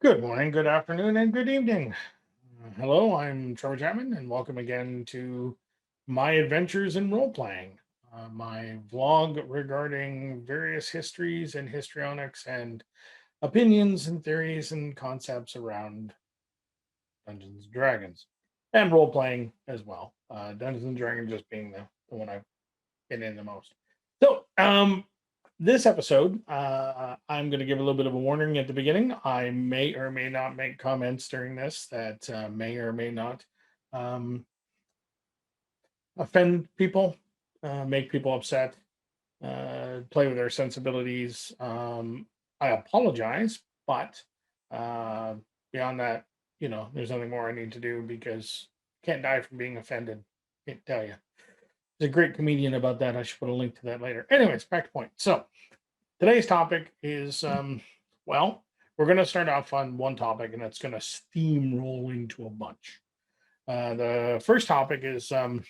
Good morning, good afternoon, and good evening. Hello, I'm Trevor Chapman, and welcome again to my adventures in role playing, my vlog regarding various histories and histrionics and opinions and theories and concepts around Dungeons and Dragons and role playing as well. Dungeons and Dragons just being the one I've been in the most. So, this episode, I'm going to give a little bit of a warning at the beginning. I may or may not make comments during this that may or may not um, offend people, make people upset, play with their sensibilities. I apologize, but uh, beyond that, there's nothing more I need to do because can't die from being offended. Can't tell you. There's a great comedian about that. I should put a link to that later. Anyways, back to point. So today's topic is well, we're going to start off on one topic and it's going to steamroll into a bunch. The first topic is kind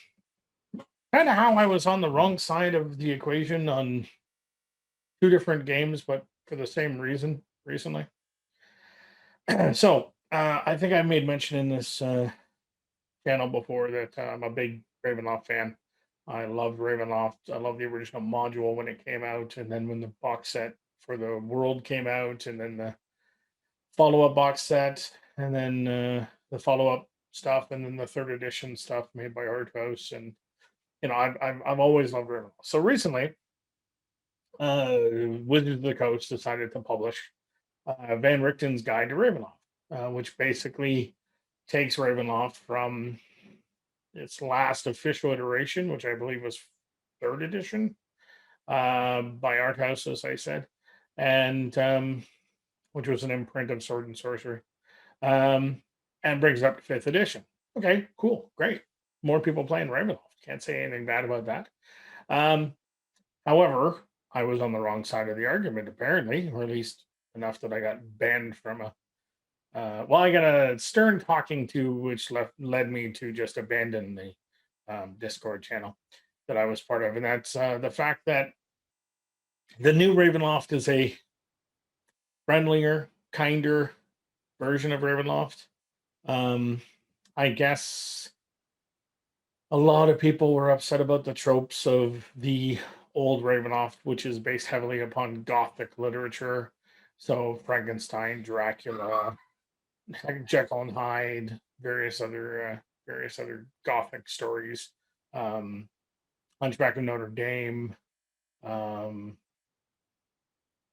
of how I was on the wrong side of the equation on two different games, but for the same reason recently. So I think I made mention in this channel before that I'm a big Ravenloft fan. I love Ravenloft. I love the original module when it came out, and then when the box set for the world came out, and then the follow-up box set, and then the follow-up stuff, and then the third edition stuff made by Art House, and I've always loved Ravenloft. So recently, Wizards of the Coast decided to publish Van Richten's Guide to Ravenloft, which basically takes Ravenloft from its last official iteration, which I believe was third edition by Art House, as I said, and which was an imprint of Sword and Sorcery, um, and brings it up to fifth edition. Okay, cool, great. More people playing Ravenloft. Can't say anything bad about that. Um, However, I was on the wrong side of the argument, apparently, or at least enough that I got banned from a well, I got a stern talking to, which led me to just abandon the Discord channel that I was part of, and that's the fact that the new Ravenloft is a friendlier, kinder version of Ravenloft. Um, I guess a lot of people were upset about the tropes of the old Ravenloft, which is based heavily upon Gothic literature. So Frankenstein, Dracula, Jekyll and Hyde, various other Gothic stories, um, Hunchback of Notre Dame, um,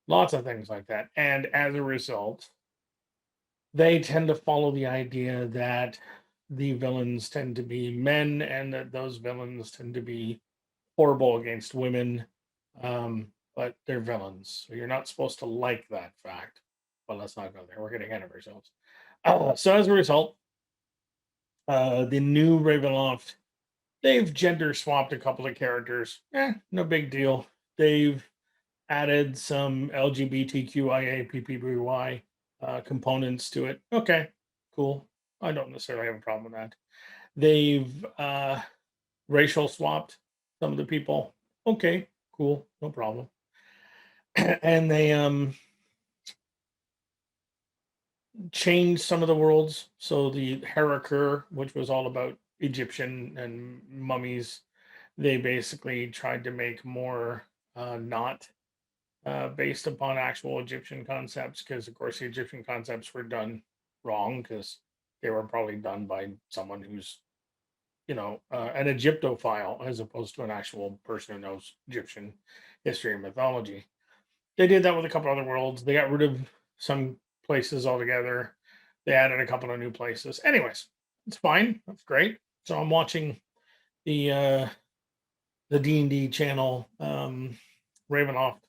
lots of things like that. And as a result, they tend to follow the idea that the villains tend to be men, and that those villains tend to be horrible against women. But they're villains, so you're not supposed to like that fact. But let's not go there. We're getting ahead of ourselves. So as a result, the new Ravenloft, they've gender swapped a couple of characters. No big deal. They've added some LGBTQIA components to it. Okay, cool. I don't necessarily have a problem with that. They've racial swapped some of the people. Okay, cool, no problem. And they changed some of the worlds. So the Herakur, which was all about Egyptian and mummies, they basically tried to make more not based upon actual Egyptian concepts, because of course the Egyptian concepts were done wrong because they were probably done by someone who's an Egyptophile as opposed to an actual person who knows Egyptian history and mythology. They did that with a couple other worlds. They got rid of some places altogether. They added a couple of new places. Anyways, it's fine. That's great. So I'm watching the D&D channel Ravenloft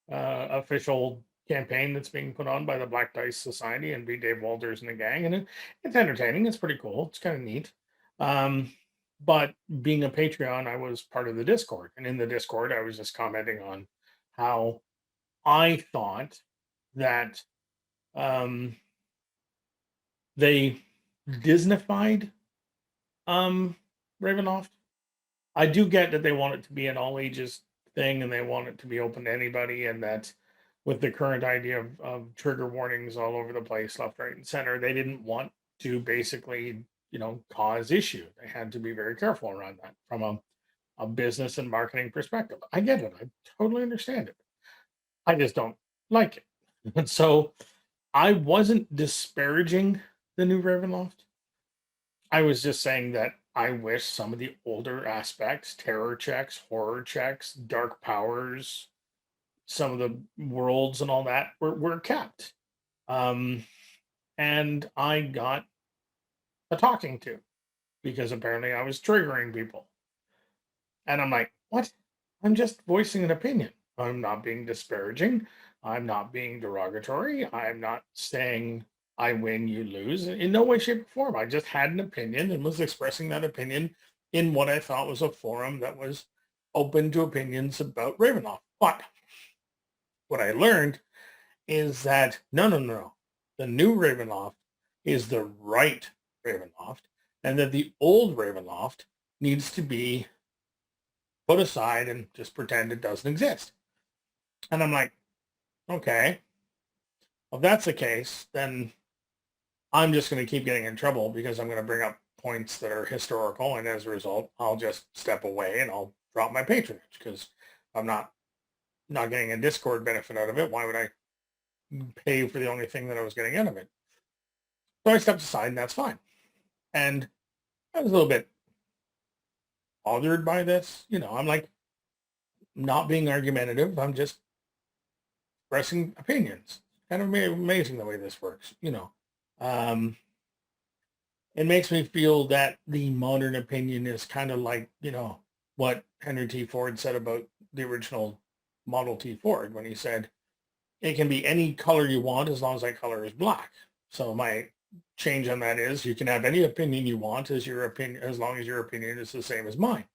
official campaign that's being put on by the Black Dice Society and B. Dave Walters and the gang, and it's entertaining. It's pretty cool. It's kind of neat. But being a Patreon, I was part of the Discord, and in the Discord, I was just commenting on how I thought that um, they Disneyfied Ravenloft. I do get that they want it to be an all ages thing and they want it to be open to anybody, and that with the current idea of trigger warnings all over the place, left, right, and center. They didn't want to basically, cause issue. They had to be very careful around that from a business and marketing perspective. I get it. I totally understand it. I just don't like it. And so I wasn't disparaging the new Ravenloft. I was just saying that I wish some of the older aspects, terror checks, horror checks, dark powers, some of the worlds and all that were kept. Um, and I got a talking to because apparently I was triggering people. And I'm like, what? I'm just voicing an opinion. I'm not being disparaging. I'm not being derogatory. I'm not saying I win, you lose in no way, shape, or form. I just had an opinion and was expressing that opinion in what I thought was a forum that was open to opinions about Ravenloft. But what I learned is that no. The new Ravenloft is the right Ravenloft, and that the old Ravenloft needs to be put aside and just pretend it doesn't exist. And I'm like, okay, if that's the case, then I'm just going to keep getting in trouble because I'm going to bring up points that are historical, and as a result, I'll just step away and I'll drop my patronage because I'm not getting a Discord benefit out of it. Why would I pay for the only thing that I was getting out of it? So I stepped aside, and that's fine. And I was a little bit bothered by this. I'm like, not being argumentative. I'm just expressing opinions. Kind of amazing the way this works. Um, it makes me feel that the modern opinion is kind of like, what Henry T. Ford said about the original Model T Ford when he said, it can be any color you want as long as that color is black. So my change on that is you can have any opinion you want as long as your opinion is the same as mine.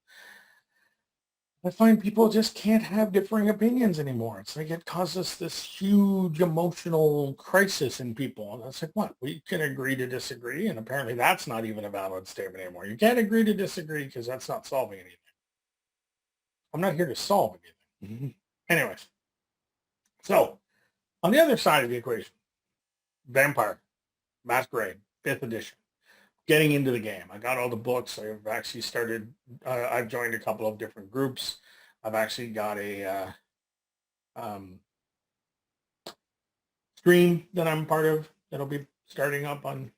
I find people just can't have differing opinions anymore. It's like it causes this huge emotional crisis in people. And it's like, what? We can agree to disagree. And apparently that's not even a valid statement anymore. You can't agree to disagree because that's not solving anything. I'm not here to solve anything. Anyways, so on the other side of the equation, Vampire Masquerade, 5th edition. Getting into the game. I got all the books. I've actually started, I've joined a couple of different groups. I've actually got a stream that I'm part of that'll be starting up on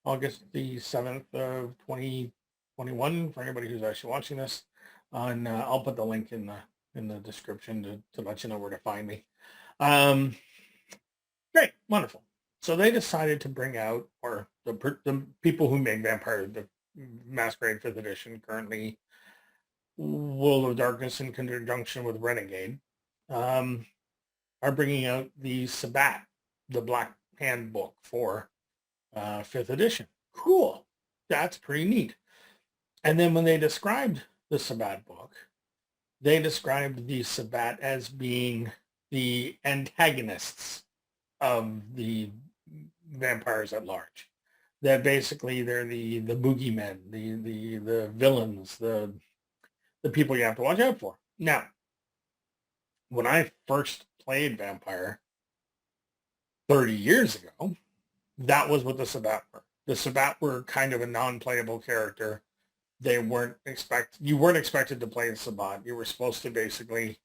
August the 7th of 2021 for anybody who's actually watching this. And I'll put the link in the description to let you know where to find me. Great, wonderful. So they decided to bring out, or the people who made Vampire the Masquerade 5th edition, currently World of Darkness in conjunction with Renegade, are bringing out the Sabbat, the Black Handbook for 5th edition. Cool. That's pretty neat. And then when they described the Sabbat book, they described the Sabbat as being the antagonists of the vampires at large. That basically they're the boogeymen, the villains, the people you have to watch out for. Now, when I first played Vampire 30 years ago, that was what the Sabbat were. The Sabbat were kind of a non-playable character. You weren't expected to play the Sabbat. You were supposed to basically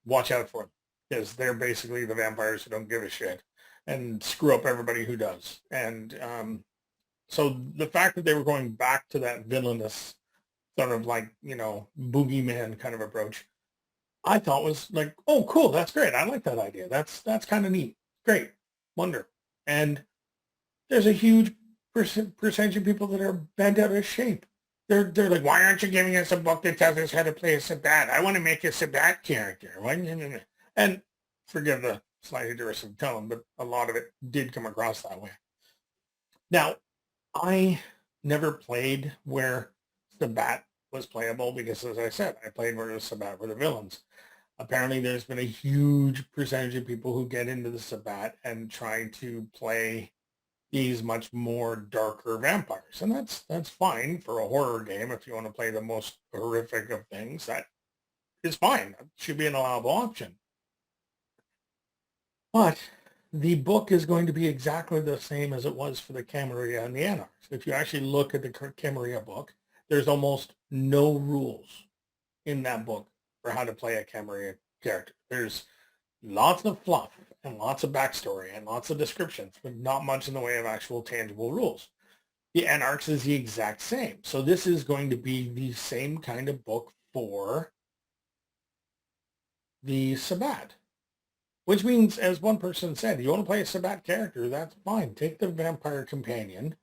watch out for them because they're basically the vampires who don't give a shit and screw up everybody who does. And so the fact that they were going back to that villainous sort of like, boogeyman kind of approach, I thought was like, oh, cool, that's great. I like that idea. That's kind of neat. Great. Wonder. And there's a huge percentage of people that are bent out of shape. They're like, why aren't you giving us a book that tells us how to play a Sabbat? I want to make a Sabbat character. And forgive the slightly derisive tone, but a lot of it did come across that way. Now, I never played where Sabbat was playable because, as I said, I played where the Sabbat were the villains. Apparently, there's been a huge percentage of people who get into the Sabbat and try to play these much more darker vampires. And that's fine for a horror game. If you want to play the most horrific of things, that is fine. That should be an allowable option. But the book is going to be exactly the same as it was for the Camarilla and the Anarchs. If you actually look at the Camarilla book, there's almost no rules in that book for how to play a Camarilla character. There's lots of fluff and lots of backstory and lots of descriptions, but not much in the way of actual tangible rules. The Anarchs is the exact same. So this is going to be the same kind of book for the Sabbat. Which means, as one person said, you want to play a Sabbat character, that's fine. Take the vampire companion,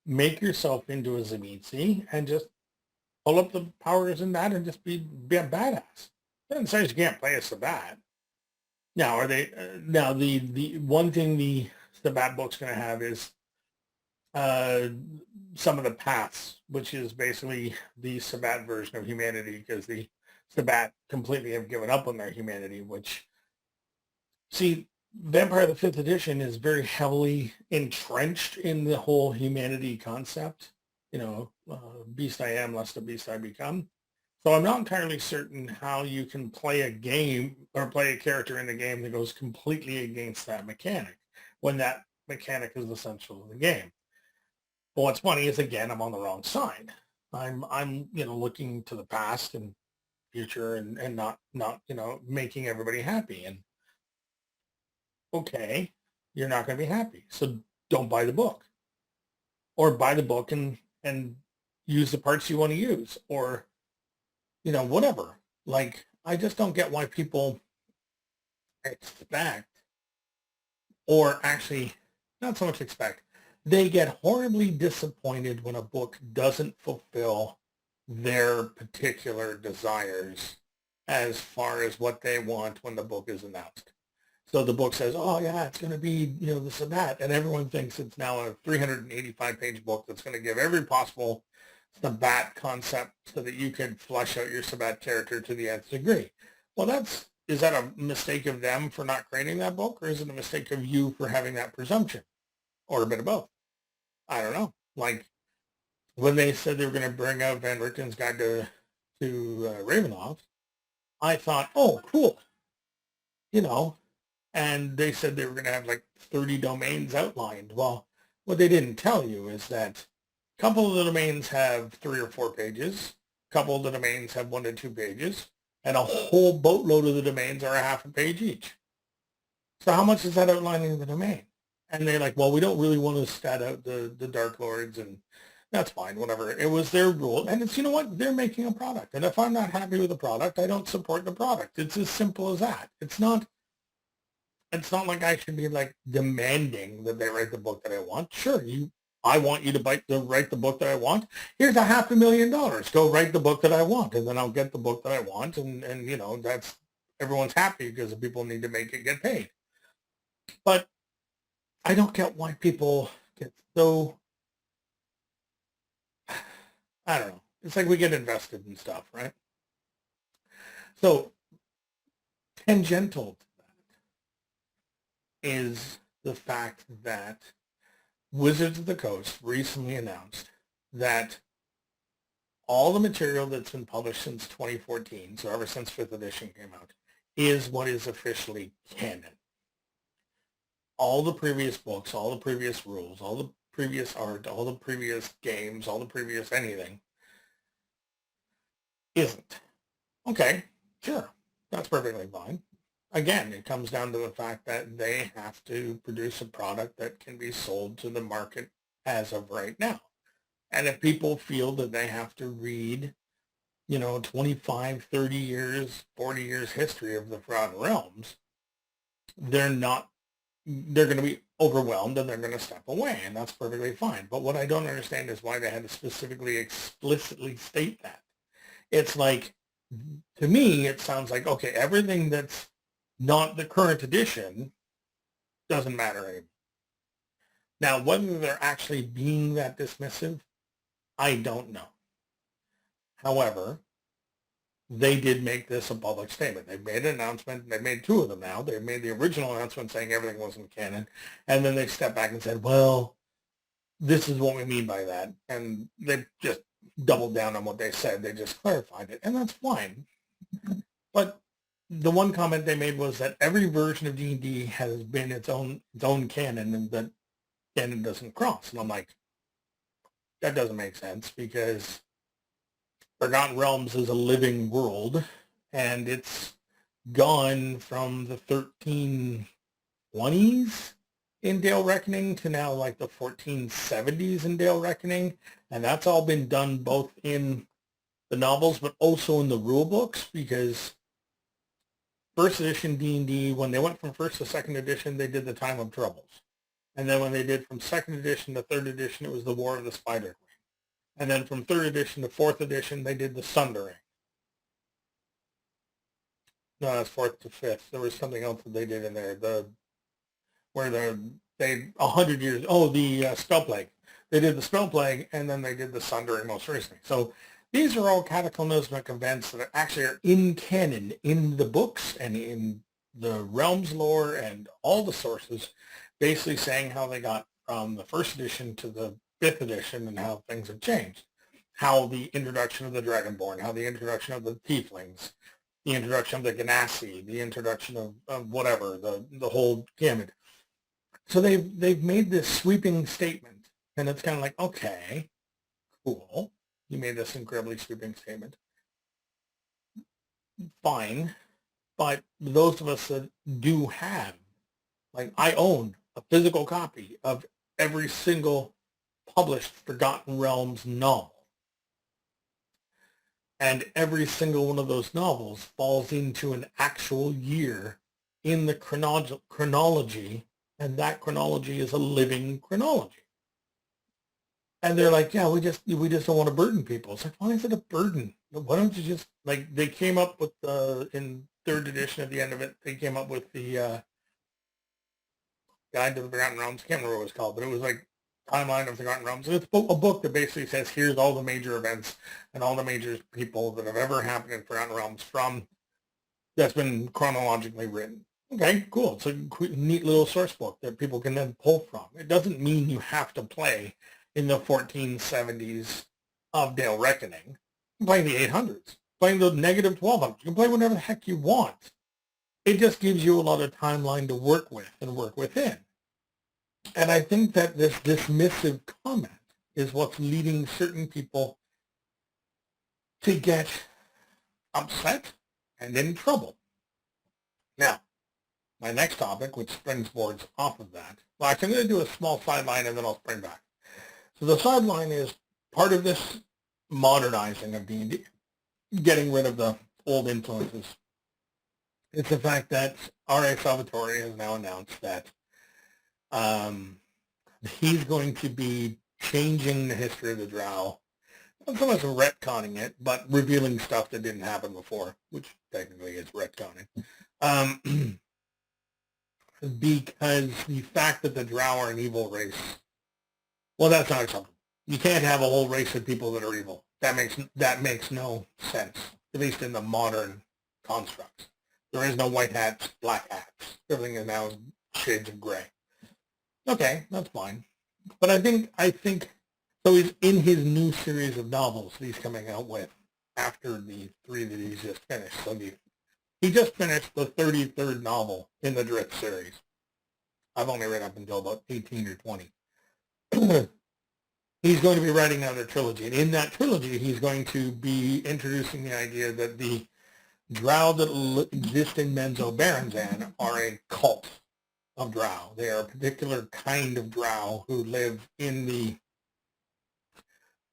make yourself into a Tzimisce, and just pull up the powers in that and just be a badass. Doesn't say you can't play a Sabbat. Now, are they? Now, the one thing the Sabbat book's going to have is some of the paths, which is basically the Sabbat version of humanity, because the Sabbat completely have given up on their humanity, which, see, Vampire the 5th Edition is very heavily entrenched in the whole humanity concept. Beast I am, lest a beast I become. So I'm not entirely certain how you can play a game or play a character in the game that goes completely against that mechanic when that mechanic is essential to the game. But what's funny is, again, I'm on the wrong side. I'm looking to the past and future and not making everybody happy. And okay, you're not going to be happy, so don't buy the book, or buy the book and use the parts you want to use, or whatever. Like, I just don't get why people expect, or actually not so much expect, they get horribly disappointed when a book doesn't fulfill their particular desires as far as what they want when the book is announced. So the book says, oh yeah, it's going to be, the Sabbat, and everyone thinks it's now a 385-page book that's going to give every possible Sabbat concept so that you can flesh out your Sabbat character to the nth degree. Well, is that a mistake of them for not creating that book, or is it a mistake of you for having that presumption, or a bit of both? I don't know. Like, when they said they were going to bring out Van Richten's Guide to Ravenloft, I thought, oh, cool, and they said they were going to have like 30 domains outlined. Well, what they didn't tell you is that a couple of the domains have 3 or 4 pages, a couple of the domains have 1 to 2 pages, and a whole boatload of the domains are a half a page each. So how much is that outlining the domain? And they're like, well, we don't really want to stat out the Dark Lords, and that's fine, whatever. It was their rule. And it's, what? They're making a product. And if I'm not happy with the product, I don't support the product. It's as simple as that. It's not like I should be like demanding that they write the book that I want. Sure, I want you to write the book that I want. Here's $500,000. Go write the book that I want, and then I'll get the book that I want, and that's, everyone's happy because the people need to make it get paid. But I don't get why people get so, I don't know. It's like we get invested in stuff, right? So tangential to that is the fact that Wizards of the Coast recently announced that all the material that's been published since 2014, so ever since 5th edition came out, is what is officially canon. All the previous books, all the previous rules, all the previous art, all the previous games, all the previous anything isn't. Okay, sure, that's perfectly fine. Again, it comes down to the fact that they have to produce a product that can be sold to the market as of right now. And if people feel that they have to read, 25, 30 years, 40 years history of the Forgotten Realms, they're going to be overwhelmed and they're going to step away, and that's perfectly fine. But what I don't understand is why they had to specifically, explicitly state that. It's like, to me, it sounds like, okay, everything that's not the current edition doesn't matter anymore. Now, whether they're actually being that dismissive, I don't know. However, they did make this a public statement. They made an announcement. They made 2 of them now. They made the original announcement saying everything wasn't canon, and then they stepped back and said, well, this is what we mean by that. And they just doubled down on what they said. They just clarified it, and that's fine. But the one comment they made was that every version of D&D has been its own canon, and that canon doesn't cross. And I'm like, that doesn't make sense, because Forgotten Realms is a living world, and it's gone from the 1320s in Dale Reckoning to now like the 1470s in Dale Reckoning, and that's all been done both in the novels but also in the rule books, because first edition D&D, when they went from first to second edition, they did the Time of Troubles. And then when they did from second edition to third edition, it was the War of the Spider Queen. And then from third edition to fourth edition, they did the Sundering. No, that's fourth to fifth. There was something else that they did in there. They 100 years. Oh, the Spell Plague. They did the Spell Plague, and then they did the Sundering most recently. So these are all cataclysmic events that actually are in canon in the books and in the Realms lore and all the sources, basically saying how they got from the first edition to the fifth edition and how things have changed. How the introduction of the Dragonborn, how the introduction of the Tieflings, the introduction of the Ganassi, the introduction of whatever, the whole gamut. So they've made this sweeping statement, and it's kind of like, okay, cool. You made this incredibly sweeping statement. Fine. But those of us that do have, like I own a physical copy of every single published Forgotten Realms novel. And every single one of those novels falls into an actual year in the chronology, and that chronology is a living chronology. And they're like, yeah, we just don't want to burden people. It's like, why is it a burden? Why don't you just, like, they came up with in third edition at the end of it, they came up with the Guide to the Forgotten Realms. I can't remember what it was called, but it was like Timeline of Forgotten Realms. And it's a book that basically says, here's all the major events and all the major people that have ever happened in Forgotten Realms that's been chronologically written. Okay, cool. It's a neat little source book that people can then pull from. It doesn't mean you have to play in the 1470s of Dale Reckoning. You can play in the 800s, play in the negative 1200s. You can play whatever the heck you want. It just gives you a lot of timeline to work with and work within. And I think that this dismissive comment is what's leading certain people to get upset and in trouble. Now, my next topic, which springboards off of that, well, actually, I'm going to do a small sideline and then I'll spring back. So the sideline is part of this modernizing of D&D, getting rid of the old influences. It's the fact that R.A. Salvatore has now announced that he's going to be changing the history of the Drow. Not so much retconning it, but revealing stuff that didn't happen before, which technically is retconning. Because the fact that the Drow are an evil race, well, that's not acceptable. You can't have a whole race of people that are evil. That makes no sense, at least in the modern constructs. There is no white hats, black hats. Everything is now shades of gray. Okay, that's fine. But I think so. He's in his new series of novels that he's coming out with after the 3 that he's just finished. So he just finished the 33rd novel in the Drift series. I've only read up until about 18 or 20. He's going to be writing another trilogy. And in that trilogy, he's going to be introducing the idea that the Drow that exist in Menzoberranzan are a cult of Drow. They are a particular kind of Drow who live in the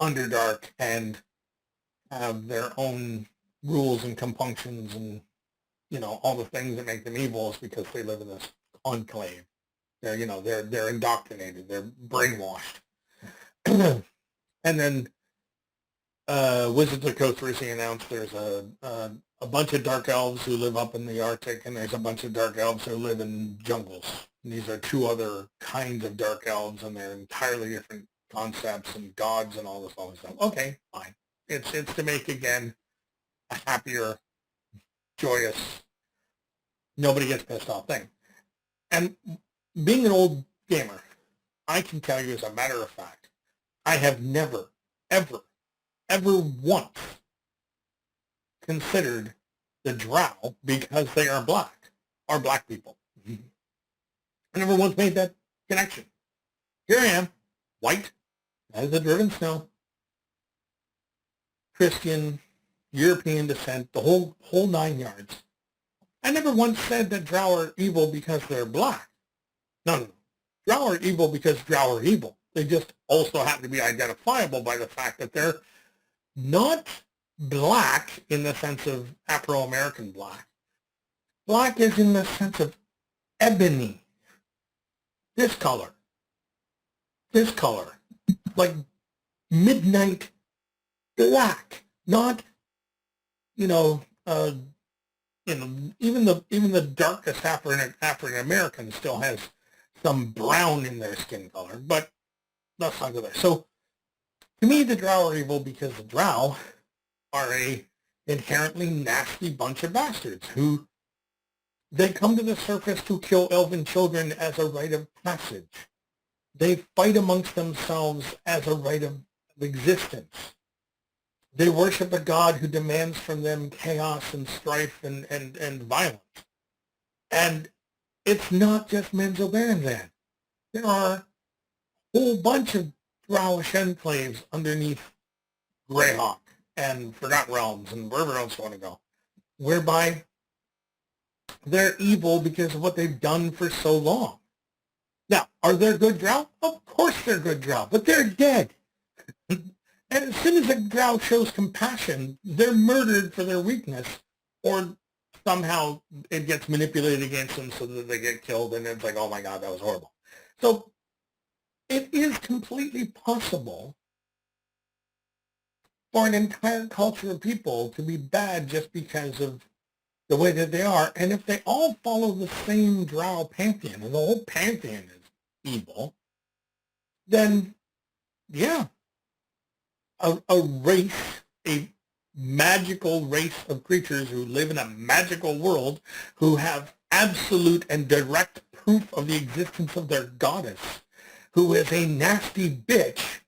Underdark and have their own rules and compunctions and, all the things that make them evil is because they live in this enclave. They're indoctrinated. They're brainwashed. And then Wizards of the Coast recently announced there's a bunch of dark elves who live up in the Arctic, and there's a bunch of dark elves who live in jungles. And these are 2 other kinds of dark elves, and they're entirely different concepts and gods and all this other stuff. Okay, fine. It's to make, again, a happier, joyous, nobody gets pissed off thing. And being an old gamer, I can tell you as a matter of fact, I have never, ever once considered the Drow because they are black people. I never once made that connection. Here I am, white, as a driven snow, Christian, European descent, the whole 9 yards. I never once said that Drow are evil because they're black. No. Drow are evil because Drow are evil. They just also happen to be identifiable by the fact that they're not black in the sense of Afro-American black. Black is in the sense of ebony. This color, like midnight black, not, even the darkest African American still has some brown in their skin color, but let's not go there. So, to me, the Drow are evil because the Drow are a inherently nasty bunch of bastards who they come to the surface to kill elven children as a rite of passage. They fight amongst themselves as a rite of existence. They worship a god who demands from them chaos and strife and violence. And it's not just Menzoberranzan. There are a whole bunch of Drowish enclaves underneath Greyhawk and Forgotten Realms and wherever else you want to go, whereby they're evil because of what they've done for so long. Now, are there good Drow? Of course they're good Drow, but they're dead. And as soon as a Drow shows compassion, they're murdered for their weakness, or somehow it gets manipulated against them so that they get killed, and it's like, oh my God, that was horrible. So it is completely possible for an entire culture of people to be bad just because of the way that they are. And if they all follow the same Drow pantheon, and the whole pantheon is evil, then, yeah, a race, a magical race of creatures who live in a magical world, who have absolute and direct proof of the existence of their goddess, who is a nasty bitch,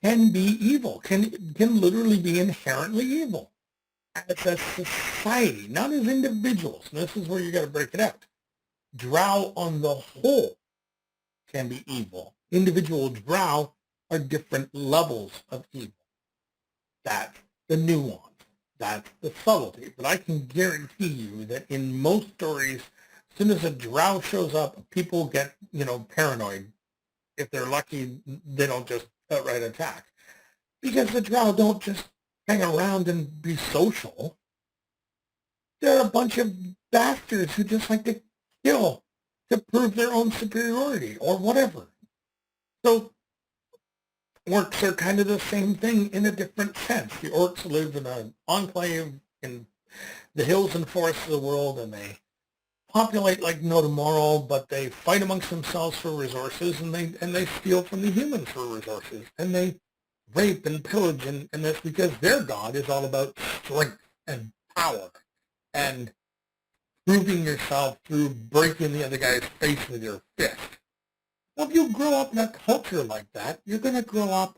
can be evil, can literally be inherently evil. As a society, not as individuals. And this is where you got to break it out. Drow on the whole can be evil. Individual Drow are different levels of evil. That's the nuance. That's the subtlety. But I can guarantee you that in most stories, as soon as a Drow shows up, people get, paranoid. If they're lucky, they don't just outright attack. Because the Drow don't just hang around and be social. They're a bunch of bastards who just like to kill to prove their own superiority or whatever. So Orcs are kind of the same thing in a different sense. The Orcs live in an enclave in the hills and forests of the world, and they populate like no tomorrow, but they fight amongst themselves for resources, and they steal from the humans for resources, and they rape and pillage, and that's because their god is all about strength and power and proving yourself through breaking the other guy's face with your fist. Well, if you grow up in a culture like that, you're going to grow up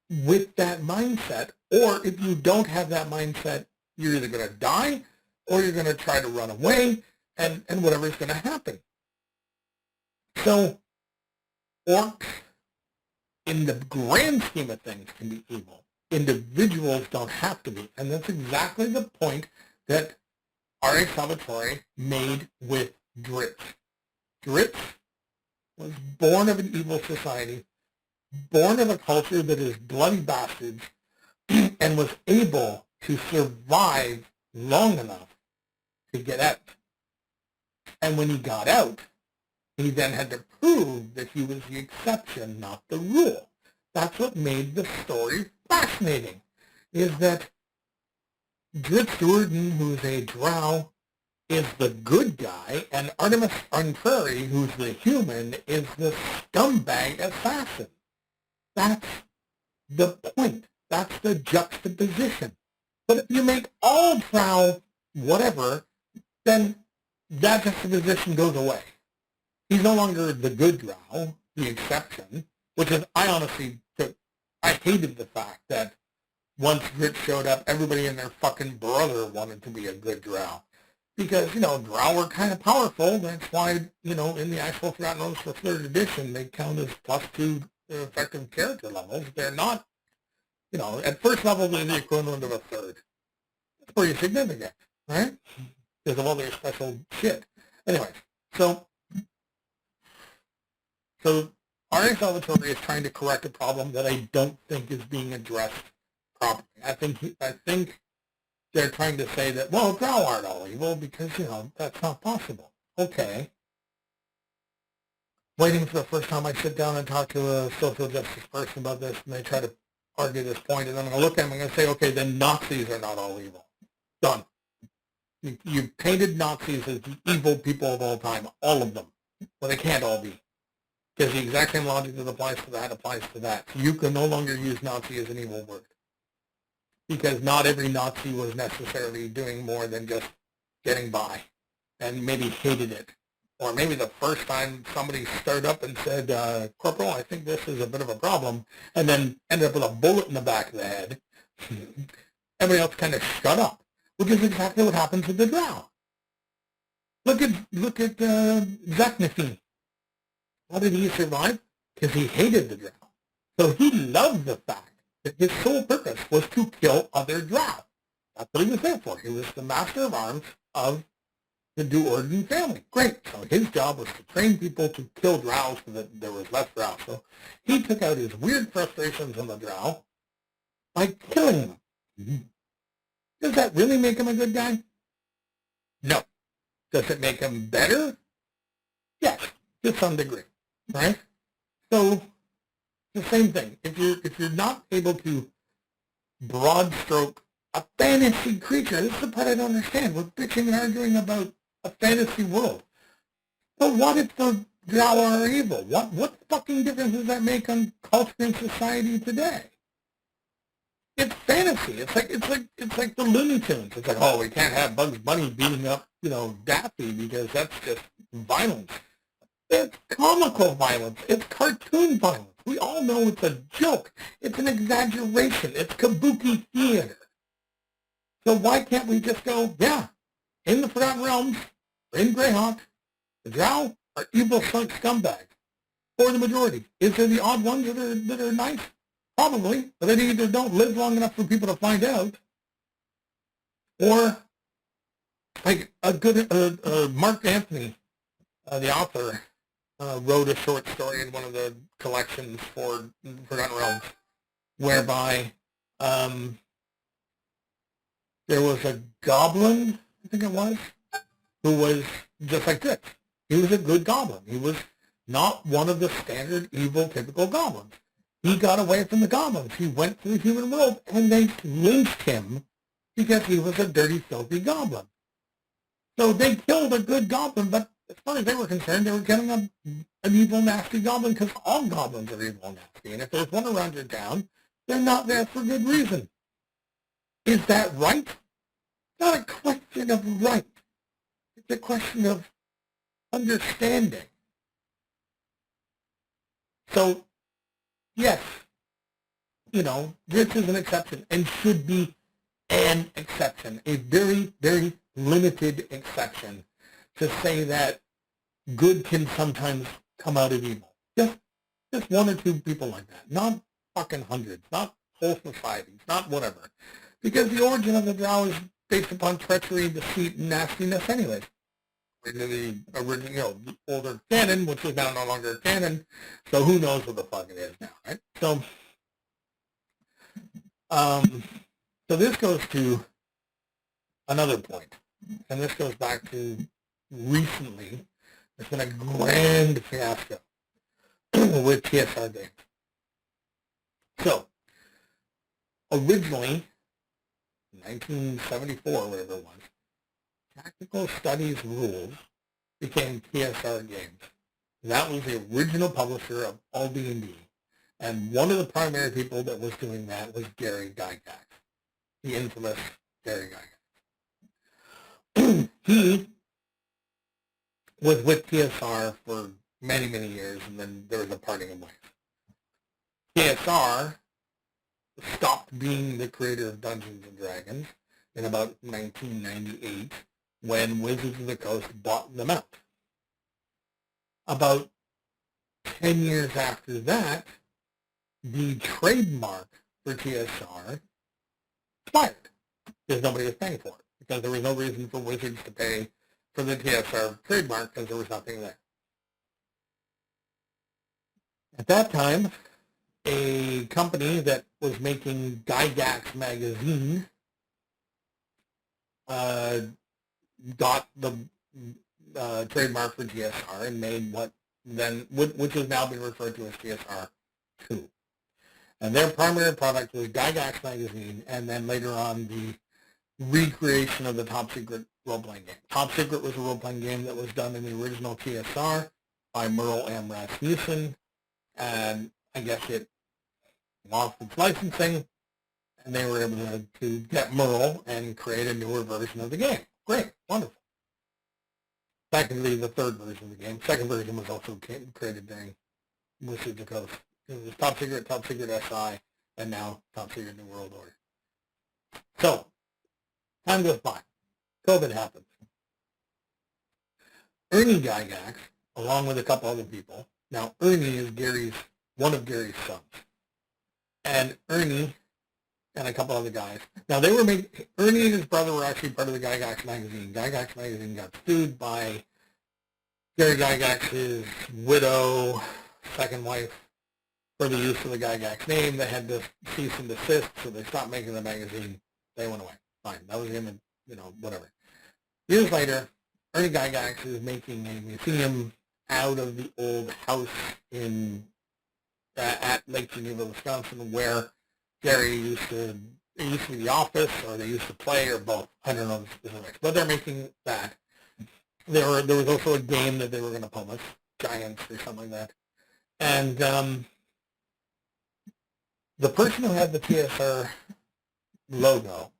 with that mindset, or if you don't have that mindset, you're either going to die or you're going to try to run away, and whatever's going to happen. So, Orcs, in the grand scheme of things, can be evil. Individuals don't have to be. And that's exactly the point that R.A. Salvatore made with Drizzt. Drizzt was born of an evil society, born of a culture that is bloody bastards, and was able to survive long enough to get out. And when he got out, he then had to prove that he was the exception, not the rule. That's what made the story fascinating, is that Drizzt Do'Urden, who's a Drow, is the good guy, and Artemis Arnfreri, who's the human, is the scumbag assassin. That's the point. That's the juxtaposition. But if you make all Drow whatever, then that juxtaposition goes away. He's no longer the good Drow, the exception, which is, I honestly hated the fact that once Grit showed up, everybody and their fucking brother wanted to be a good Drow. Because, you know, Drow are kind of powerful. That's why, you know, in the actual Forgotten Realms for 3rd edition, they count as +2 effective character levels. They're not, you know, at first level, they're the equivalent of a 3rd. That's pretty significant, right? Because of all their special shit. Anyways, so R.A. Salvatore is trying to correct a problem that I don't think is being addressed properly. I think they're trying to say that, well, Drow aren't all evil because, you know, that's not possible. Okay. Waiting for the first time I sit down and talk to a social justice person about this, and they try to argue this point, and I'm going to look at them and I'm going to say, okay, then Nazis are not all evil. Done. You painted Nazis as the evil people of all time, all of them. Well, they can't all be. Because the exact same logic that applies to that applies to that. So you can no longer use Nazi as an evil word. Because not every Nazi was necessarily doing more than just getting by and maybe hated it. Or maybe the first time somebody stood up and said, Corporal, I think this is a bit of a problem, and then ended up with a bullet in the back of the head. Everybody else kind of shut up, which is exactly what happens with the Drow. Look at Zaknafin. How did he survive? Because he hated the Drow. So he loved the fact that his sole purpose was to kill other Drow. That's what he was there for. He was the master of arms of the Duorden family. Great. So his job was to train people to kill Drow so that there was less Drow. So he took out his weird frustrations on the Drow by killing them. Does that really make him a good guy? No. Does it make him better? Yes, to some degree. Right? So the same thing. If you're not able to broad stroke a fantasy creature, this is the part I don't understand. We're bitching and arguing about a fantasy world. But what if the Drow are evil? What fucking difference does that make on culture and society today? It's fantasy. It's like the Looney Tunes. It's like, oh, we can't have Bugs Bunny beating up, you know, Daffy because that's just violence. It's comical violence. It's cartoon violence. We all know it's a joke. It's an exaggeration. It's kabuki theater. So why can't we just go, yeah, in the Forgotten Realms, in Greyhawk, the Drow are evil scumbags. For the majority. Is there the odd ones that are nice? Probably, but they either don't live long enough for people to find out, or like a good Mark Anthony, the author, wrote a short story in one of the collections for Forgotten Realms, whereby there was a goblin, I think it was, who was just like this. He was a good goblin. He was not one of the standard evil typical goblins. He got away from the goblins. He went to the human world, and they lynched him because he was a dirty, filthy goblin. So they killed a good goblin, but as far as they were concerned, they were killing an evil, nasty goblin because all goblins are evil and nasty. And if there's one around your town, they're not there for good reason. Is that right? Not a question of right. It's a question of understanding. So, yes, you know, this is an exception and should be an exception, a very, very limited exception to say that good can sometimes come out of evil. Just one or two people like that, not fucking hundreds, not whole societies, not whatever. Because the origin of the Drow is based upon treachery, deceit, and nastiness anyways. The original, you know, the older canon, which is now no longer canon, so who knows what the fuck it is now, right? So this goes to another point, and this goes back to recently. There's been a grand fiasco with TSR games. So, originally, 1974, whatever it was, Tactical Studies Rules became TSR Games. That was the original publisher of all D&D. And one of the primary people that was doing that was Gary Gygax, the infamous Gary Gygax. He was with TSR for many, many years, and then there was a parting of ways. TSR stopped being the creator of Dungeons & Dragons in about 1998 when Wizards of the Coast bought them out. About 10 years after that, the trademark for TSR expired because nobody was paying for it, because there was no reason for Wizards to pay for the TSR trademark because there was nothing there. At that time, a company that was making Gygax magazine got the trademark for TSR and made which has now been referred to as TSR 2. And their primary product was Gygax magazine, and then later on the recreation of the Top Secret role-playing game. Top Secret was a role-playing game that was done in the original TSR by Merle M. Rasmussen, and I guess it lost its licensing, and they were able to get Merle and create a newer version of the game. Great, wonderful. Secondly, the third version of the game. Second version was also created during Wizards of the Coast. It was Top Secret SI, and now Top Secret New World Order. So, time goes by. COVID happens. Ernie Gygax, along with a couple other people. Now, Ernie is one of Gary's sons. And Ernie and a couple other guys. Now, Ernie and his brother were actually part of the Gygax magazine. Gygax magazine got sued by Gary Gygax's widow, second wife, for the use of the Gygax name. They had to cease and desist, so they stopped making the magazine. They went away. Fine. That was him, and, whatever. Years later, Ernie Gygax is making a museum out of the old house at Lake Geneva, Wisconsin, where Gary used to be the office, or they used to play, or both. I don't know the specifics. But they're making that. There was also a game that they were going to publish, Giants or something like that. And the person who had the TSR logo,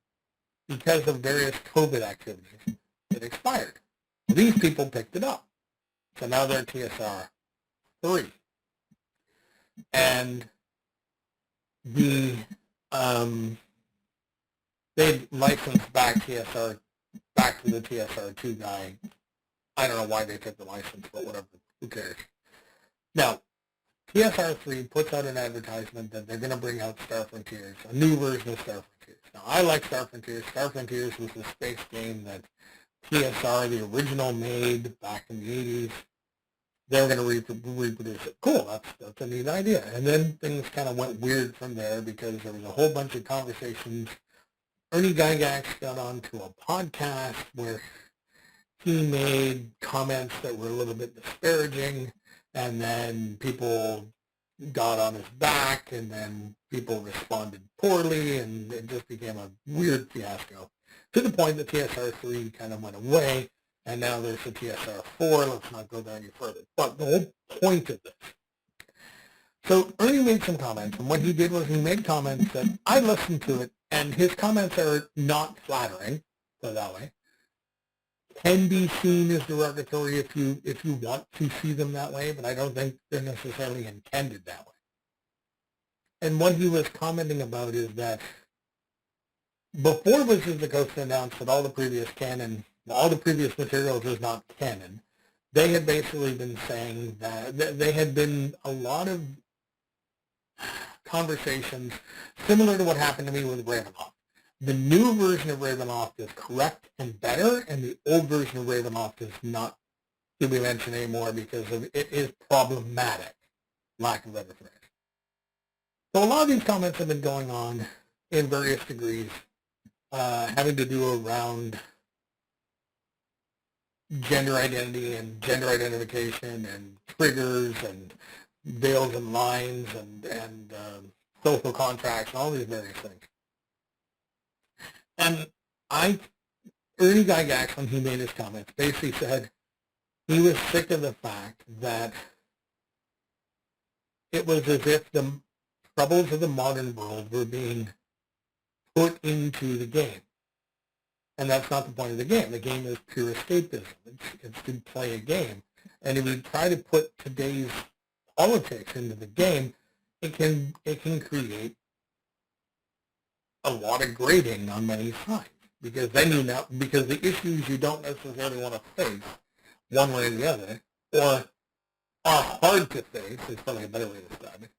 because of various COVID activities, it expired. These people picked it up. So now they're TSR 3. And they licensed back TSR back to the TSR 2 guy. I don't know why they took the license, but whatever. Who cares? Now, TSR 3 puts out an advertisement that they're going to bring out Star Frontiers, a new version of Star Frontiers. Now, I like Star Frontiers. Star Frontiers was the space game that TSR, the original, made back in the 80s. They were going to reproduce it. Cool, that's a neat idea. And then things kind of went weird from there because there was a whole bunch of conversations. Ernie Gygax got onto a podcast where he made comments that were a little bit disparaging, and then people got on his back, and then people responded poorly, and it just became a weird fiasco, to the point that TSR 3 kind of went away, and now there's a TSR 4. Let's not go there any further. But the whole point of this. So Ernie made some comments, and what he did was he made comments that I listened to it, and his comments are not flattering, put it that way. Can be seen as derogatory if you want to see them that way, but I don't think they're necessarily intended that way. And what he was commenting about is that before Wizards of the Coast announced that all the previous materials is not canon, they had basically been saying that there had been a lot of conversations similar to what happened to me with Ravenloft. The new version of Ravenloft is correct and better, and the old version of Ravenloft is not to be mentioned anymore because it is problematic, lack of a better phrase. So a lot of these comments have been going on in various degrees, having to do around gender identity and gender identification and triggers and veils and lines and social contracts and all these various things. And Ernie Gygax, when he made his comments, basically said he was sick of the fact that it was as if the troubles of the modern world were being put into the game. And that's not the point of the game. The game is pure escapism. It's to play a game. And if you try to put today's politics into the game, it can create a lot of grading on many sides, because then you know, because the issues you don't necessarily want to face one way or the other, or are hard to face, is probably a better way to describe it.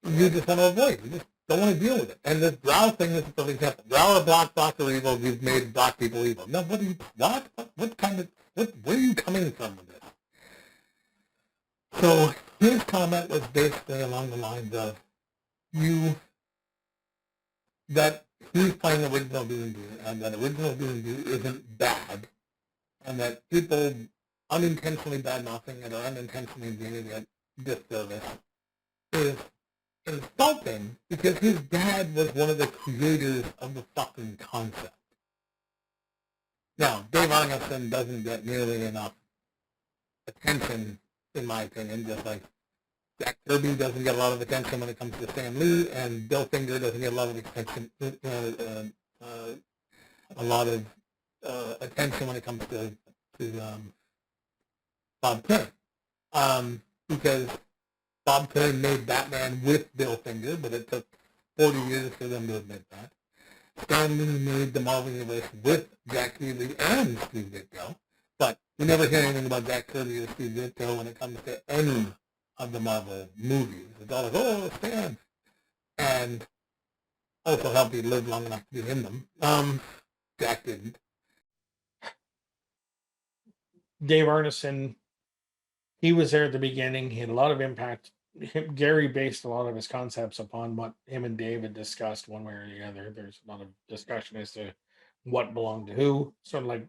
You just want to avoid. You just don't want to deal with it. And this Drow thing is a perfect example. Drow are black, black are evil. You've made black people evil. No, what are you? What kind of? Where are you coming from with this? So his comment was basically along the lines of that he's playing original D&D, and that original D&D isn't bad, and that people unintentionally bad-mouthing it or unintentionally doing it disservice is insulting, because his dad was one of the creators of the fucking concept. Now, Daveerneston doesn't get nearly enough attention, in my opinion, just like Jack Kirby doesn't get a lot of attention when it comes to Stan Lee, and Bill Finger doesn't get a lot of attention, attention when it comes to Bob Kane, because Bob Kane made Batman with Bill Finger, but it took 40 years for them to admit that. Stan Lee made the Marvel Universe with Jack Kirby and Steve Ditko, but we never hear anything about Jack Kirby or Steve Ditko when it comes to any of the Marvel movies. It's all like, oh, Stan. And also helped he live long enough to be in them. Jack didn't. Daveerneston, he was there at the beginning. He had a lot of impact. Gary based a lot of his concepts upon what him and Dave had discussed one way or the other. There's a lot of discussion as to what belonged to who. Sort of like,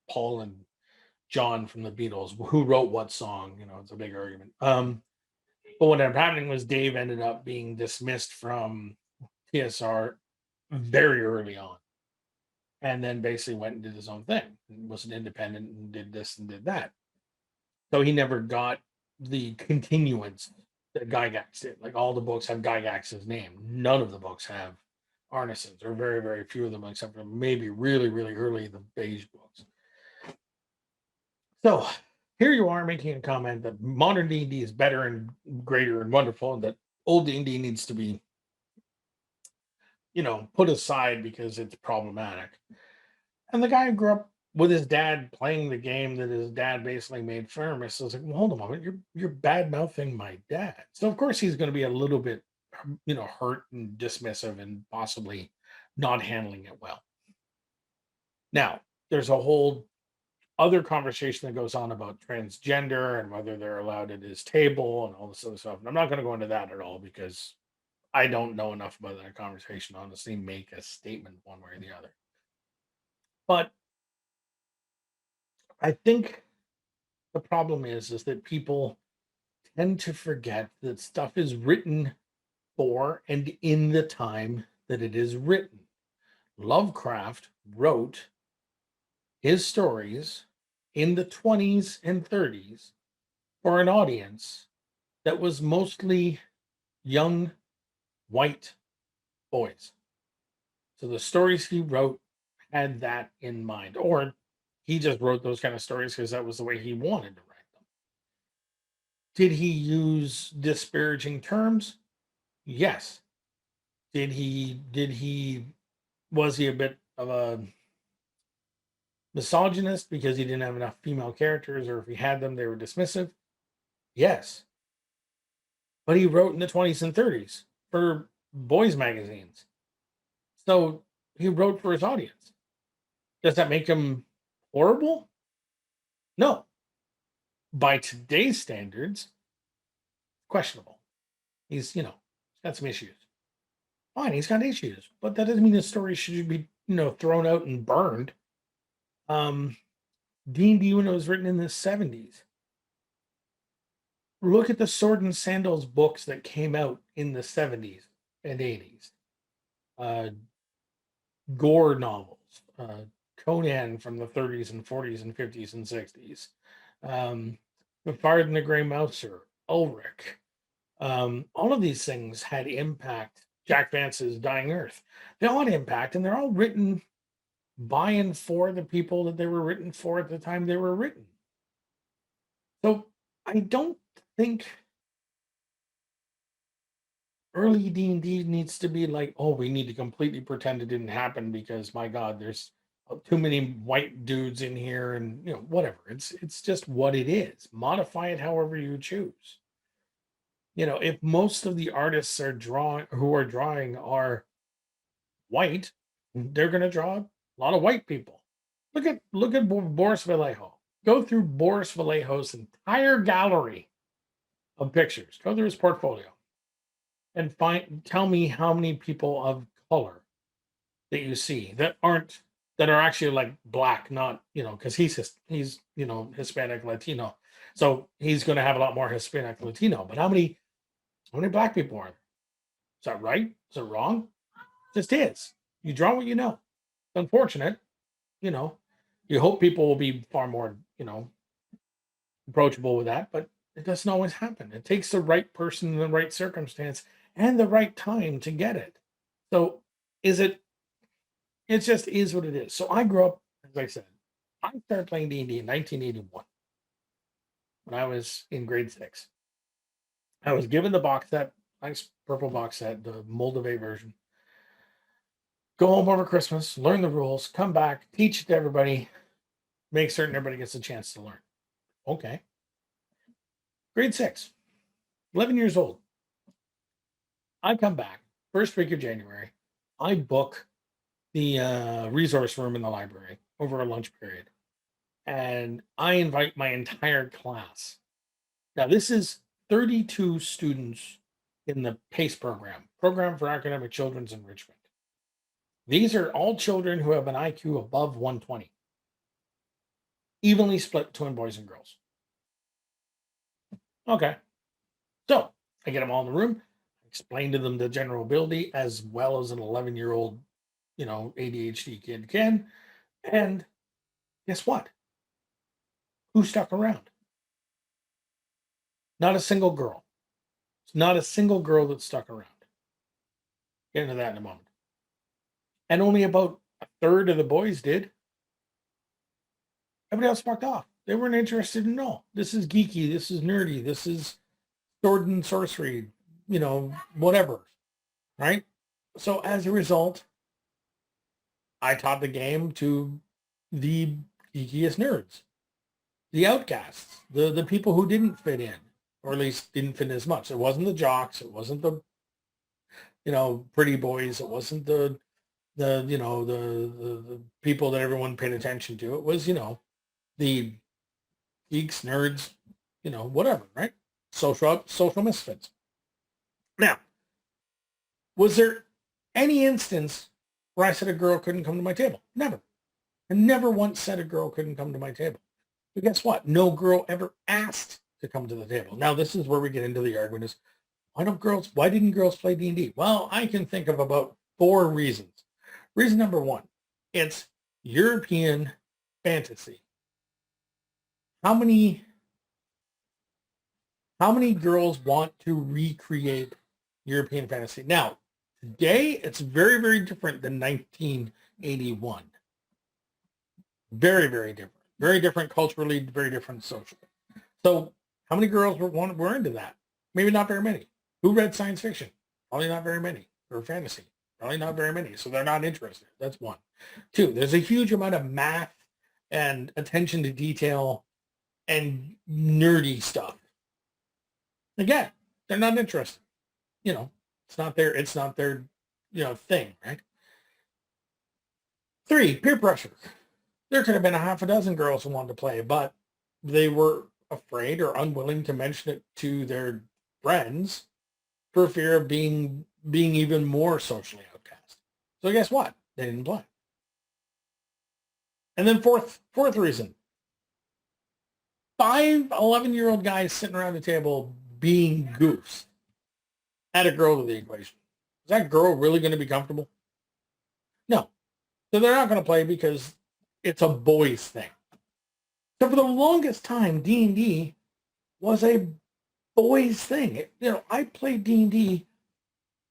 Paul and John from the Beatles, who wrote what song. It's a big argument. But what ended up happening was Dave ended up being dismissed from TSR very early on, and then basically went and did his own thing. Was an independent and did this and did that. So he never got the continuance that Gygax did. Like, all the books have Gygax's name. None of the books have Arneson's, or very, very few of them, except for maybe really, really early the beige books. So here you are making a comment that modern D&D is better and greater and wonderful, and that old D&D needs to be, put aside because it's problematic. And the guy who grew up with his dad playing the game that his dad basically made famous, so I was like, well, hold on a moment, you're bad mouthing my dad. So of course he's going to be a little bit, hurt and dismissive and possibly not handling it well. Now, there's a whole other conversation that goes on about transgender and whether they're allowed at his table and all this other stuff. And I'm not going to go into that at all, because I don't know enough about that conversation, honestly, make a statement one way or the other. But I think the problem is that people tend to forget that stuff is written for and in the time that it is written. Lovecraft wrote his stories in the 20s and 30s for an audience that was mostly young white boys. So the stories he wrote had that in mind, or he just wrote those kind of stories because that was the way he wanted to write them. Did he use disparaging terms? Yes. Was he a bit of a misogynist because he didn't have enough female characters, or if he had them, they were dismissive? Yes. But he wrote in the 20s and 30s for boys' magazines. So he wrote for his audience. Does that make him horrible? No. By today's standards, questionable. He's got some issues. Fine, he's got issues, but that doesn't mean the story should be, thrown out and burned. D&D, when it was written in the 70s, look at the Sword and Sandals books that came out in the 70s and 80s. Gore novels, Conan from the 30s and 40s and 50s and 60s, The Fire and the Grey Mouser, Ulrich. All of these things had impact. Jack Vance's Dying Earth. They all had impact, and they're all written by and for the people that they were written for at the time they were written. So I don't think early D&D needs to be like, oh, we need to completely pretend it didn't happen because my God, there's too many white dudes in here, and whatever. It's just what it is. Modify it however you choose. If most of the artists who are drawing are white, they're going to draw a lot of white people. Look at Boris Vallejo. Go through Boris Vallejo's entire gallery of pictures. Go through his portfolio and tell me how many people of color that you see that are actually like black, not because he's Hispanic Latino, so he's going to have a lot more Hispanic Latino. But how many black people are there? Is that right? Is it wrong? Just is. You draw what you know. It's unfortunate, you know. You hope people will be far more, approachable with that, but it doesn't always happen. It takes the right person in the right circumstance and the right time to get it. So is it just is what it is. So I grew up, as I said, I started playing D&D in 1981 when I was in grade 6. I was given the box set, nice purple box set, the Moldave version. Go home over Christmas, learn the rules, come back, teach it to everybody, make certain everybody gets a chance to learn. Okay. Grade 6, 11 years old. I come back, first week of January. I book the resource room in the library over a lunch period. And I invite my entire class. Now, this is 32 students in the PACE program for academic children's enrichment. These are all children who have an IQ above 120, evenly split between boys and girls. Okay. So I get them all in the room, explain to them the general ability as well as an 11-year-old, ADHD kid can. And guess what? Who stuck around? Not a single girl. It's not a single girl that stuck around. Get into that in a moment. And only about a third of the boys did. Everybody else fucked off. They weren't interested in all. This is geeky. This is nerdy. This is sword and sorcery, whatever. Right? So as a result, I taught the game to the geekiest nerds, the outcasts, the people who didn't fit in, or at least didn't fit in as much. It wasn't the jocks. It wasn't the, pretty boys. It wasn't the people that everyone paid attention to. It was, the geeks, nerds, whatever, right? Social misfits. Now, was there any instance where I said a girl couldn't come to my table? Never. I never once said a girl couldn't come to my table. But guess what? No girl ever asked to come to the table. Now, this is where we get into the argument is, why didn't girls play D&D? Well, I can think of about 4 reasons. Reason number 1, it's European fantasy. How many girls want to recreate European fantasy? Now, today, it's very, very different than 1981. Very, very different. Very different culturally, very different socially. So how many girls were into that? Maybe not very many. Who read science fiction? Probably not very many. Or fantasy? Probably not very many. So they're not interested. That's 1. 2, there's a huge amount of math and attention to detail and nerdy stuff. Again, they're not interested. It's not their thing, right? 3, peer pressure. There could have been a half a dozen girls who wanted to play, but they were afraid or unwilling to mention it to their friends for fear of being even more socially outcast. So guess what? They didn't play. And then fourth reason, 5 11-year-old guys sitting around the table being goofs. Add a girl to the equation. Is that girl really going to be comfortable? No. So they're not going to play because it's a boys thing. So for the longest time, D&D was a boys thing. I played D&D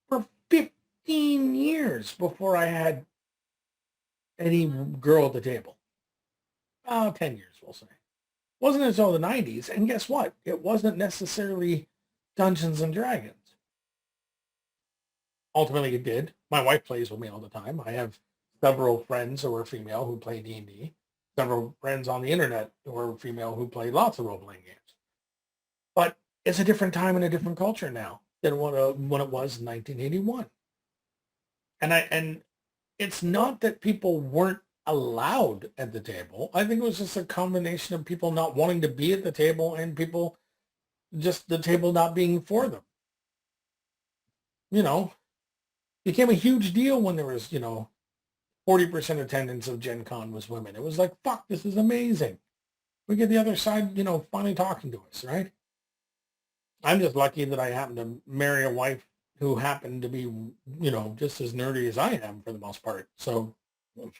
for 15 years before I had any girl at the table. 10 years, we'll say. Wasn't until the 90s. And guess what? It wasn't necessarily Dungeons and Dragons. ultimately it did. My wife plays with me all the time. I have several friends who are female who play D&D, several friends on the internet who are female who play lots of role-playing games. But it's a different time and a different culture now than when it was in 1981. And it's not that people weren't allowed at the table. I think it was just a combination of people not wanting to be at the table and people just the table not being for them. You know, became a huge deal when there was, 40% attendance of Gen Con was women. It was like, fuck, this is amazing. We get the other side, finally talking to us, right? I'm just lucky that I happened to marry a wife who happened to be, just as nerdy as I am for the most part. So,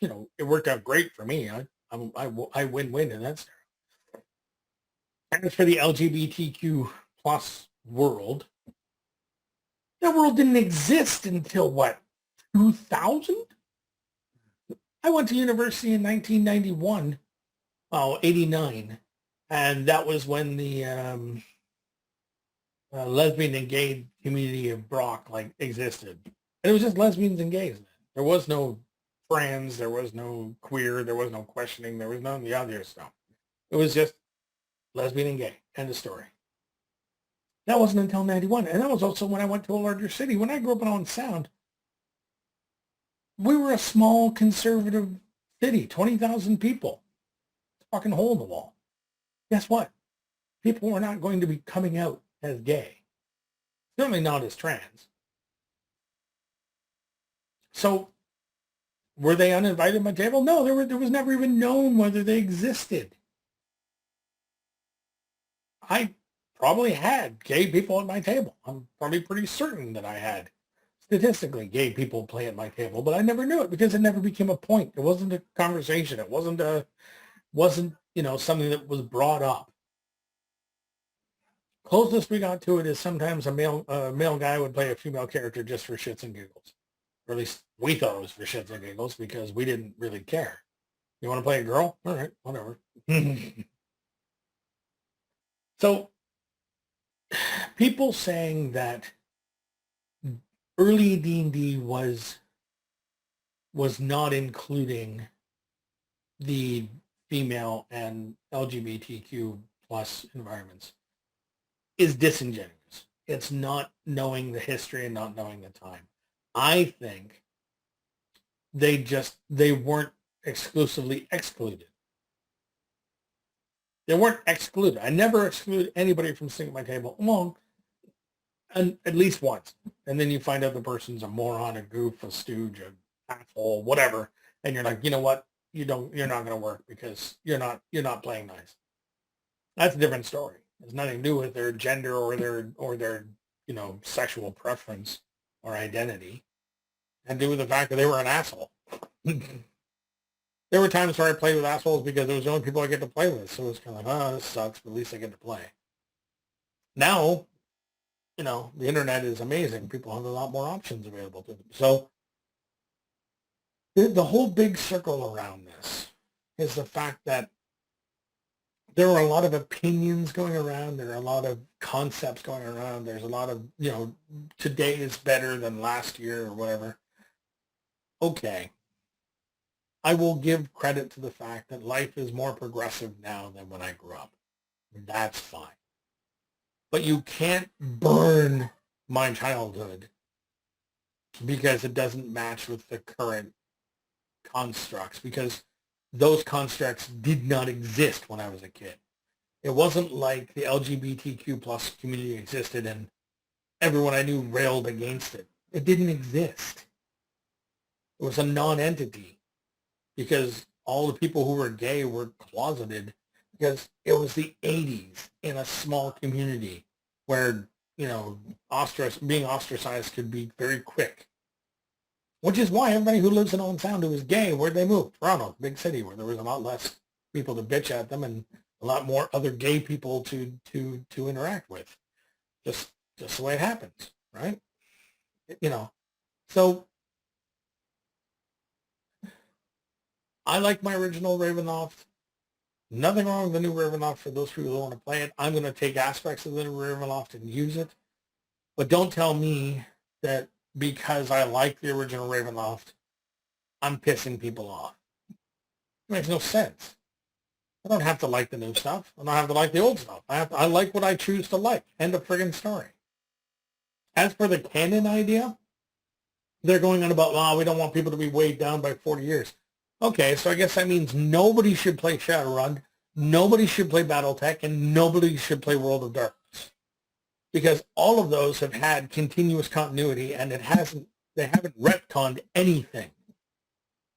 it worked out great for me. I win-win in that scenario. And as for the LGBTQ plus world, that world didn't exist until what, 2000? I went to university in 1991, 89, and that was when the lesbian and gay community of Brock existed. And it was just lesbians and gays. There was no trans, there was no queer, there was no questioning, there was none of the other stuff. It was just lesbian and gay. End of story. That wasn't until 91. And that was also when I went to a larger city. When I grew up on Sound, we were a small conservative city, 20,000 people. Fucking hole in the wall. Guess what? People were not going to be coming out as gay. Certainly not as trans. So were they uninvited at my table? No, there was never even known whether they existed. I probably had gay people at my table. I'm probably pretty certain that I had statistically gay people play at my table, but I never knew it because it never became a point. It wasn't a conversation. It wasn't something that was brought up. Closest we got to it is sometimes a male guy would play a female character just for shits and giggles. Or at least we thought it was for shits and giggles because we didn't really care. You want to play a girl? All right, whatever. So people saying that early D&D was not including the female and LGBTQ plus environments is disingenuous. It's not knowing the history and not knowing the time. I think they weren't exclusively excluded. They weren't excluded. I never exclude anybody from sitting at my table. Well, and at least once. And then you find out the person's a moron, a goof, a stooge, an asshole, whatever. And you're like, you know what? You're not going to work because you're not playing nice. That's a different story. It has nothing to do with their gender or their sexual preference or identity. And to do with the fact that they were an asshole. There were times where I played with assholes because it was the only people I get to play with. So it's kind of like, this sucks, but at least I get to play. Now, the internet is amazing. People have a lot more options available to them. So the whole big circle around this is the fact that there are a lot of opinions going around. There are a lot of concepts going around. There's a lot of, today is better than last year or whatever. Okay. I will give credit to the fact that life is more progressive now than when I grew up. That's fine. But you can't burn my childhood because it doesn't match with the current constructs, because those constructs did not exist when I was a kid. It wasn't like the LGBTQ plus community existed and everyone I knew railed against it. It didn't exist. It was a non-entity because all the people who were gay were closeted because it was the 80s in a small community where, being ostracized could be very quick. Which is why everybody who lives in Owen Sound who is gay, where'd they move? Toronto, big city, where there was a lot less people to bitch at them and a lot more other gay people to interact with. Just the way it happens, right? So I like my original Ravenloft. Nothing wrong with the new Ravenloft for those people who want to play it. I'm going to take aspects of the new Ravenloft and use it. But don't tell me that because I like the original Ravenloft, I'm pissing people off. It makes no sense. I don't have to like the new stuff. I don't have to like the old stuff. I like what I choose to like. End of friggin' story. As for the canon idea, they're going on about, we don't want people to be weighed down by 40 years. Okay, so I guess that means nobody should play Shadowrun, nobody should play Battletech, and nobody should play World of Darkness. Because all of those have had continuous continuity, and they haven't retconned anything.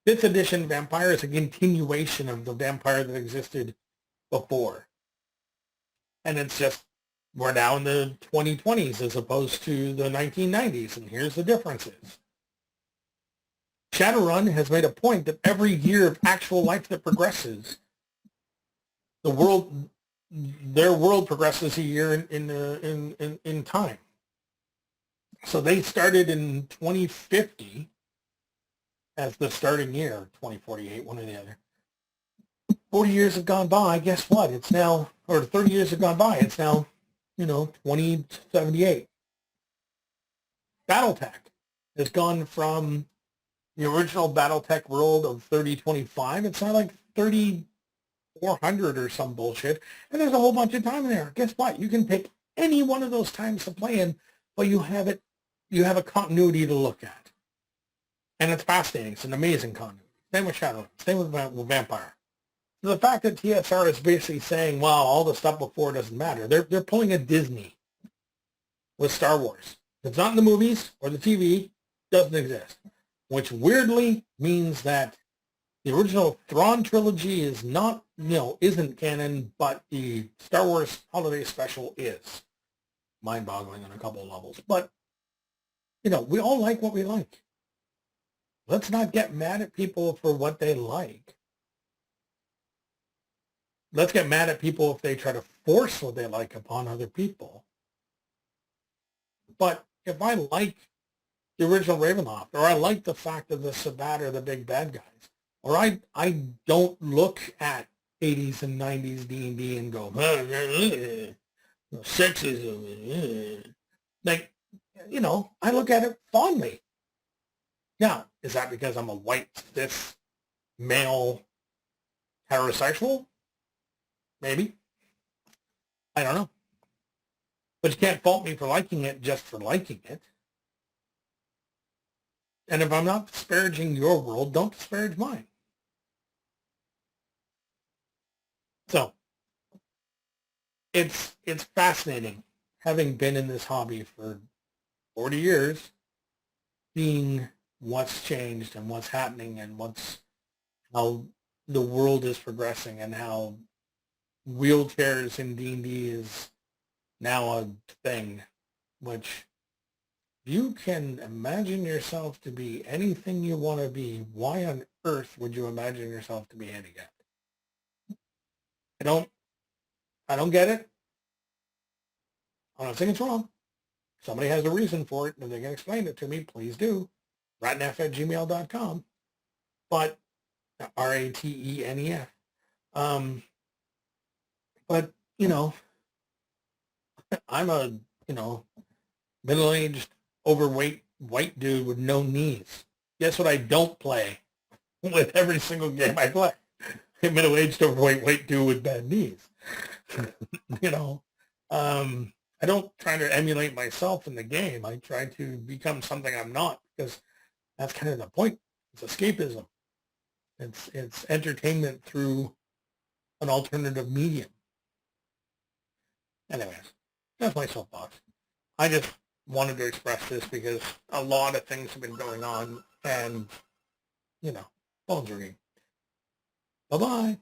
5th edition Vampire is a continuation of the Vampire that existed before. And it's just, we're now in the 2020s as opposed to the 1990s, and here's the differences. Shadowrun has made a point that every year of actual life that progresses, their world progresses a year in time. So they started in 2050 as the starting year, 2048, one or the other. 40 years have gone by, guess what? It's now, or 30 years have gone by, it's now, 2078. Battletech has gone from the original Battletech world of 3025, it's now like 3400 or some bullshit, and there's a whole bunch of time in there. Guess what? You can pick any one of those times to play in, but you have a continuity to look at. And it's fascinating. It's an amazing continuity. Same with Shadowrun. Same with Vampire. So the fact that TSR is basically saying, well, all the stuff before doesn't matter. They're pulling a Disney with Star Wars. If it's not in the movies or the TV, doesn't exist. Which weirdly means that the original Thrawn trilogy is not, isn't canon, but the Star Wars Holiday Special is. Mind-boggling on a couple of levels. But, we all like what we like. Let's not get mad at people for what they like. Let's get mad at people if they try to force what they like upon other people. But if I like the original Ravenloft, or I like the fact that the Sabbat are the big bad guys, or I don't look at 80s and 90s D&D and go, sexism. Like, I look at it fondly. Now, is that because I'm a white, cis, male, heterosexual? Maybe. I don't know. But you can't fault me for liking it just for liking it. And if I'm not disparaging your world, don't disparage mine. So, it's fascinating, having been in this hobby for 40 years, seeing what's changed and what's happening and how the world is progressing and how wheelchairs in D&D is now a thing, which you can imagine yourself to be anything you want to be. Why on earth would you imagine yourself to be handicapped? I don't get it. I'm not saying it's wrong. Somebody has a reason for it, and if they can explain it to me, please do. ratnef@gmail.com. But RATENEF. But, I'm a, middle-aged, overweight, white dude with no knees. Guess what I don't play with every single game I play? A middle-aged, overweight, white dude with bad knees. I don't try to emulate myself in the game. I try to become something I'm not, because that's kind of the point. It's escapism. It's entertainment through an alternative medium. Anyways, that's my soapbox. I just wanted to express this because a lot of things have been going on, and, phone's ringing. Bye-bye.